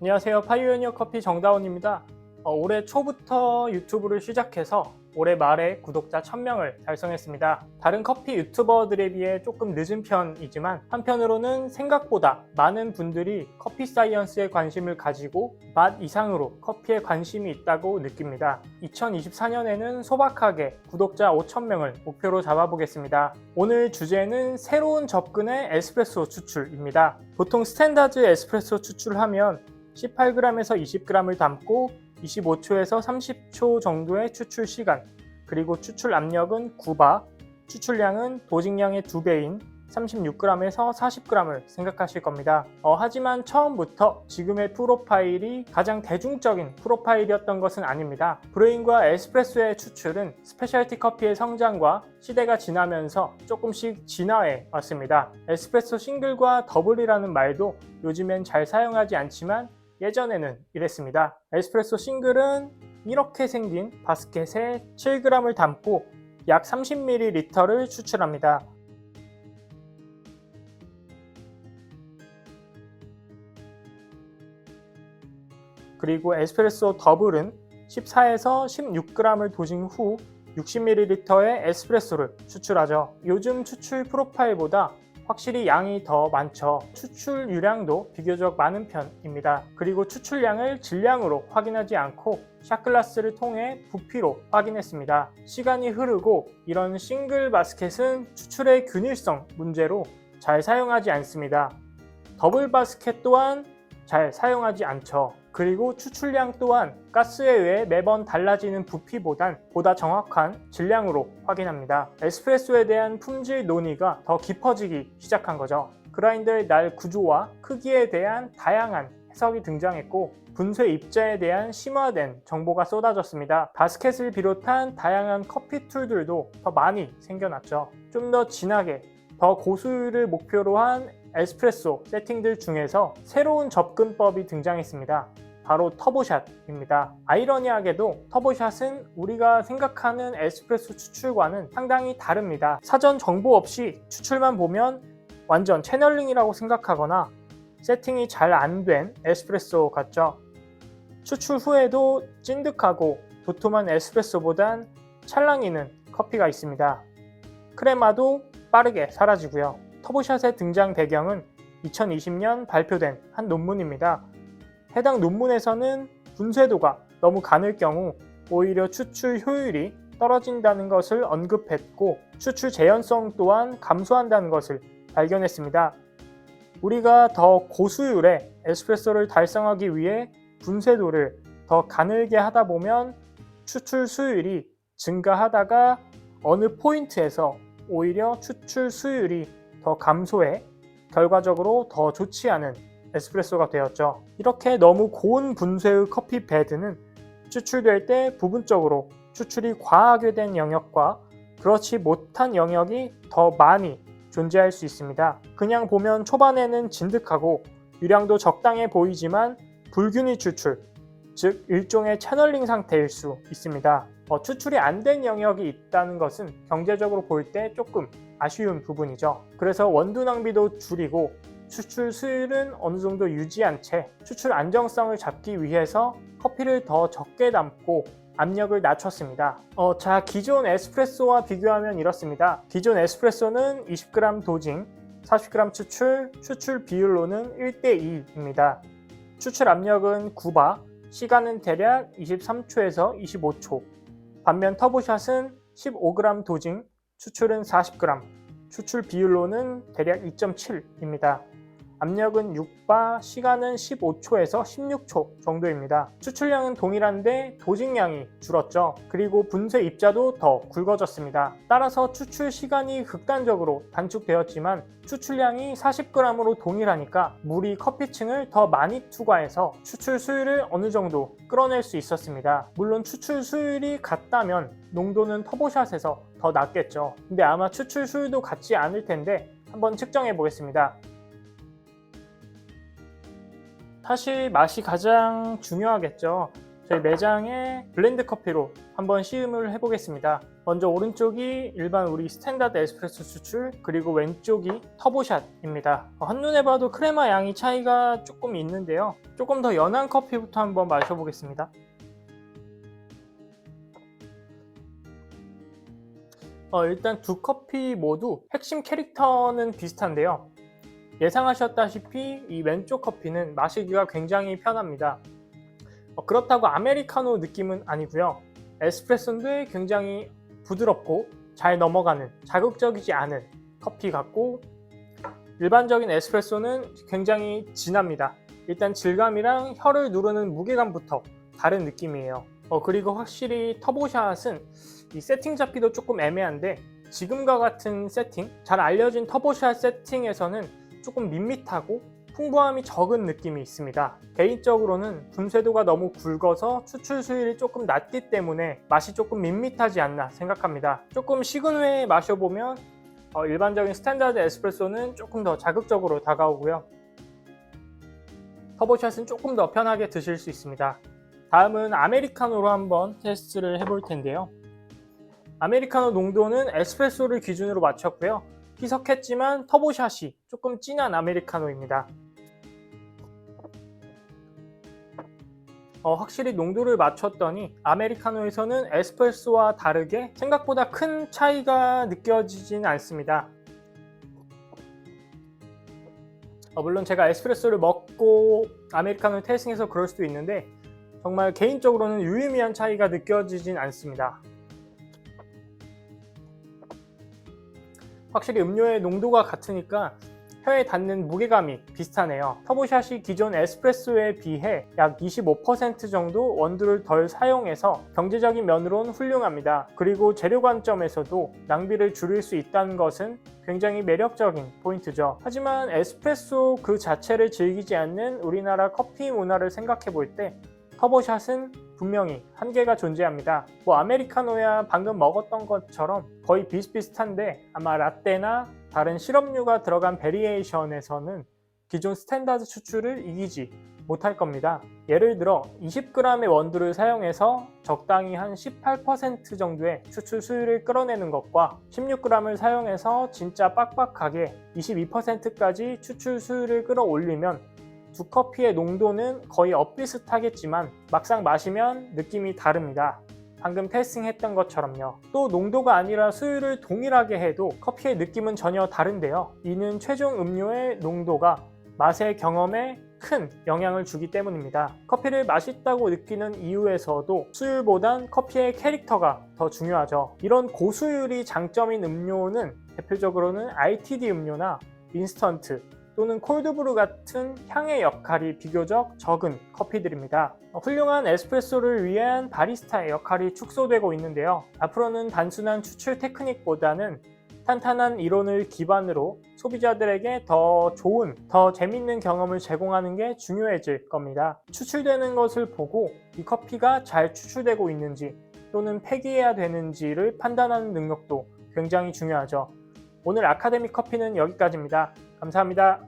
안녕하세요. 파이오니어 커피 정다운입니다. 올해 초부터 유튜브를 시작해서 올해 말에 구독자 1000명을 달성했습니다. 다른 커피 유튜버들에 비해 조금 늦은 편이지만 한편으로는 생각보다 많은 분들이 커피 사이언스에 관심을 가지고 맛 이상으로 커피에 관심이 있다고 느낍니다. 2024년에는 소박하게 구독자 5000명을 목표로 잡아보겠습니다. 오늘 주제는 새로운 접근의 에스프레소 추출입니다. 보통 스탠다드 에스프레소 추출하면 18g에서 20g을 담고 25초에서 30초 정도의 추출 시간, 그리고 추출 압력은 9바, 추출량은 도직량의 2배인 36g에서 40g을 생각하실 겁니다. 하지만 처음부터 지금의 프로파일이 가장 대중적인 프로파일이었던 것은 아닙니다. 브루잉과 에스프레소의 추출은 스페셜티 커피의 성장과 시대가 지나면서 조금씩 진화해 왔습니다. 에스프레소 싱글과 더블이라는 말도 요즘엔 잘 사용하지 않지만 예전에는 이랬습니다. 에스프레소 싱글은 이렇게 생긴 바스켓에 7g을 담고 약 30ml를 추출합니다. 그리고 에스프레소 더블은 14에서 16g을 도진 후 60ml의 에스프레소를 추출하죠. 요즘 추출 프로파일보다 확실히 양이 더 많죠. 추출 유량도 비교적 많은 편입니다. 그리고 추출량을 질량으로 확인하지 않고 샷글라스를 통해 부피로 확인했습니다. 시간이 흐르고 이런 싱글 바스켓은 추출의 균일성 문제로 잘 사용하지 않습니다. 더블 바스켓 또한 잘 사용하지 않죠. 그리고 추출량 또한 가스에 의해 매번 달라지는 부피보단 보다 정확한 질량으로 확인합니다. 에스프레소에 대한 품질 논의가 더 깊어지기 시작한 거죠. 그라인더의 날 구조와 크기에 대한 다양한 해석이 등장했고 분쇄 입자에 대한 심화된 정보가 쏟아졌습니다. 바스켓을 비롯한 다양한 커피 툴들도 더 많이 생겨났죠. 좀 더 진하게, 더 고수율을 목표로 한 에스프레소 세팅들 중에서 새로운 접근법이 등장했습니다. 바로 터보샷입니다. 아이러니하게도 터보샷은 우리가 생각하는 에스프레소 추출과는 상당히 다릅니다. 사전 정보 없이 추출만 보면 완전 채널링이라고 생각하거나 세팅이 잘 안 된 에스프레소 같죠. 추출 후에도 찐득하고 도톰한 에스프레소보단 찰랑이는 커피가 있습니다. 크레마도 빠르게 사라지고요. 터보샷의 등장 배경은 2020년 발표된 한 논문입니다. 해당 논문에서는 분쇄도가 너무 가늘 경우 오히려 추출 효율이 떨어진다는 것을 언급했고 추출 재현성 또한 감소한다는 것을 발견했습니다. 우리가 더 고수율의 에스프레소를 달성하기 위해 분쇄도를 더 가늘게 하다 보면 추출 수율이 증가하다가 어느 포인트에서 오히려 추출 수율이 더 감소해 결과적으로 더 좋지 않은 에스프레소가 되었죠. 이렇게 너무 고온 분쇄의 커피 베드는 추출될 때 부분적으로 추출이 과하게 된 영역과 그렇지 못한 영역이 더 많이 존재할 수 있습니다. 그냥 보면 초반에는 진득하고 유량도 적당해 보이지만 불균일 추출, 즉 일종의 채널링 상태일 수 있습니다. 추출이 안 된 영역이 있다는 것은 경제적으로 볼 때 조금 아쉬운 부분이죠. 그래서 원두 낭비도 줄이고 추출 수율은 어느 정도 유지한 채 추출 안정성을 잡기 위해서 커피를 더 적게 담고 압력을 낮췄습니다. 기존 에스프레소와 비교하면 이렇습니다. 기존 에스프레소는 20g 도징, 40g 추출, 추출 비율로는 1대2입니다. 추출 압력은 9바, 시간은 대략 23초에서 25초. 반면 터보샷은 15g 도징, 추출은 40g, 추출 비율로는 대략 2.7입니다. 압력은 6바, 시간은 15초에서 16초 정도입니다. 추출량은 동일한데 도직량이 줄었죠. 그리고 분쇄 입자도 더 굵어졌습니다. 따라서 추출 시간이 극단적으로 단축되었지만 추출량이 40g으로 동일하니까 물이 커피층을 더 많이 투과해서 추출 수율을 어느 정도 끌어낼 수 있었습니다. 물론 추출 수율이 같다면 농도는 터보샷에서 더 낮겠죠. 근데 아마 추출 수율도 같지 않을 텐데 한번 측정해 보겠습니다. 사실 맛이 가장 중요하겠죠. 저희 매장의 블렌드 커피로 한번 시음을 해보겠습니다. 먼저 오른쪽이 일반 우리 스탠다드 에스프레소 추출, 그리고 왼쪽이 터보샷입니다. 한눈에 봐도 크레마 양이 차이가 조금 있는데요. 조금 더 연한 커피부터 한번 마셔보겠습니다. 일단 두 커피 모두 핵심 캐릭터는 비슷한데요. 예상하셨다시피 이 왼쪽 커피는 마시기가 굉장히 편합니다. 그렇다고 아메리카노 느낌은 아니고요. 에스프레소인데 굉장히 부드럽고 잘 넘어가는, 자극적이지 않은 커피 같고, 일반적인 에스프레소는 굉장히 진합니다. 일단 질감이랑 혀를 누르는 무게감부터 다른 느낌이에요. 그리고 확실히 터보샷은 이 세팅 잡기도 조금 애매한데, 지금과 같은 세팅, 잘 알려진 터보샷 세팅에서는 조금 밋밋하고 풍부함이 적은 느낌이 있습니다. 개인적으로는 분쇄도가 너무 굵어서 추출 수율이 조금 낮기 때문에 맛이 조금 밋밋하지 않나 생각합니다. 조금 식은 후에 마셔보면 일반적인 스탠다드 에스프레소는 조금 더 자극적으로 다가오고요. 터보샷은 조금 더 편하게 드실 수 있습니다. 다음은 아메리카노로 한번 테스트를 해볼 텐데요. 아메리카노 농도는 에스프레소를 기준으로 맞췄고요. 희석했지만 터보샷이 조금 진한 아메리카노입니다. 확실히 농도를 맞췄더니 아메리카노에서는 에스프레소와 다르게 생각보다 큰 차이가 느껴지진 않습니다. 물론 제가 에스프레소를 먹고 아메리카노를 테이스팅해서 그럴 수도 있는데, 정말 개인적으로는 유의미한 차이가 느껴지진 않습니다. 확실히 음료의 농도가 같으니까 혀에 닿는 무게감이 비슷하네요. 터보샷이 기존 에스프레소에 비해 약 25% 정도 원두를 덜 사용해서 경제적인 면으로는 훌륭합니다. 그리고 재료 관점에서도 낭비를 줄일 수 있다는 것은 굉장히 매력적인 포인트죠. 하지만 에스프레소 그 자체를 즐기지 않는 우리나라 커피 문화를 생각해 볼 때 터보샷은 분명히 한계가 존재합니다. 아메리카노야 방금 먹었던 것처럼 거의 비슷비슷한데, 아마 라떼나 다른 시럽류가 들어간 베리에이션에서는 기존 스탠다드 추출을 이기지 못할 겁니다. 예를 들어 20g의 원두를 사용해서 적당히 한 18% 정도의 추출 수율을 끌어내는 것과 16g을 사용해서 진짜 빡빡하게 22%까지 추출 수율을 끌어올리면 두 커피의 농도는 거의 엇비슷하겠지만 막상 마시면 느낌이 다릅니다. 방금 테스팅했던 것처럼요. 또 농도가 아니라 수율을 동일하게 해도 커피의 느낌은 전혀 다른데요. 이는 최종 음료의 농도가 맛의 경험에 큰 영향을 주기 때문입니다. 커피를 맛있다고 느끼는 이유에서도 수율보단 커피의 캐릭터가 더 중요하죠. 이런 고수율이 장점인 음료는 대표적으로는 RTD 음료나 인스턴트 또는 콜드브루 같은 향의 역할이 비교적 적은 커피들입니다. 훌륭한 에스프레소를 위한 바리스타의 역할이 축소되고 있는데요. 앞으로는 단순한 추출 테크닉보다는 탄탄한 이론을 기반으로 소비자들에게 더 좋은, 더 재밌는 경험을 제공하는 게 중요해질 겁니다. 추출되는 것을 보고 이 커피가 잘 추출되고 있는지 또는 폐기해야 되는지를 판단하는 능력도 굉장히 중요하죠. 오늘 아카데미 커피는 여기까지입니다. 감사합니다.